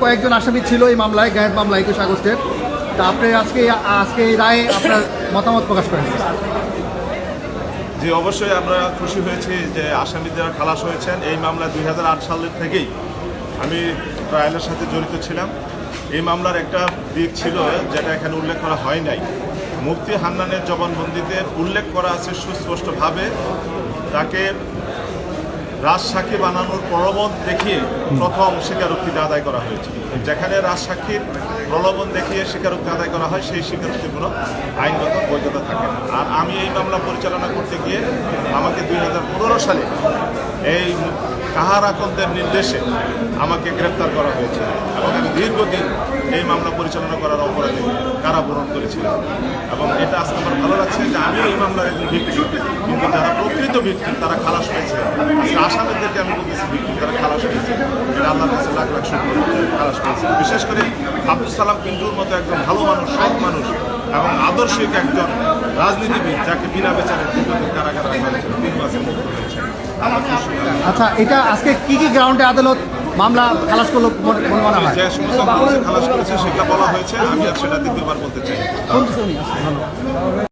কয়েকজন আসামি ছিল এই মামলায়, গ্যাস মামলা 21 আগস্টের। তা আপনি আজকে এই রায়ে আপনার মতামত প্রকাশ করেন। জি, অবশ্যই আমরা খুশি হয়েছি যে আসামিরা খালাস হয়েছেন। এই মামলা 2008 সালের থেকেই আমি ট্রায়ালের সাথে জড়িত ছিলাম। এই মামলার একটা দিক ছিল যেটা এখানে উল্লেখ করা হয় নাই। মুফতি হান্নানের জবানবন্দিতে উল্লেখ করা আছে সুস্পষ্টভাবে, তাকে রাজসাক্ষী বানানোর প্রলোভন দেখিয়ে প্রথম স্বীকারোক্তিটা আদায় করা হয়েছে। যেখানে রাজসাক্ষীর প্রলোভন দেখিয়ে স্বীকারোক্তি আদায় করা হয়, সেই স্বীকারোক্তির কোনো আইনগত বৈধতা থাকে না। আর আমি এই মামলা পরিচালনা করতে গিয়ে আমাকে 2015 সালে এই কাহারাকন্দের নির্দেশে আমাকে গ্রেপ্তার করা হয়েছে এবং আমি দীর্ঘদিন এই মামলা পরিচালনা করার অপরাধে কারাবরণ করেছিলাম। এবং এটা আজকে আমার ভালো লাগছে যে আমি এই মামলার একজন ভিক্টিম, কিন্তু যারা প্রকৃত ভিক্টিম তারা খালাস হয়েছে। আজকে আসামিদেরকে আমি বলতেছি ভিক্টিম, তারা খালাস হয়েছে। এটা আল্লাহর কাছে লাখ লাখ শুকর, খালাস হয়েছে। বিশেষ করে আব্দুল সালাম পিন্টুর মতো একজন ভালো মানুষ, সৎ মানুষ এবং আদর্শিক একজন রাজনীতিবিদ, যাকে বিনা বিচারে দীর্ঘদিন কারাগারে রাখা হয়েছিল, 3 মাসের মুক্ত হয়েছে। আচ্ছা, এটা আজকে কি গ্রাউন্ডে আদালত মামলা খালাস করলো মনে হয়? যে সমস্ত খালাস করেছে সেটা বলা হয়েছে, আমি আর সেটা দ্বিতীয়বার বলতে চাই।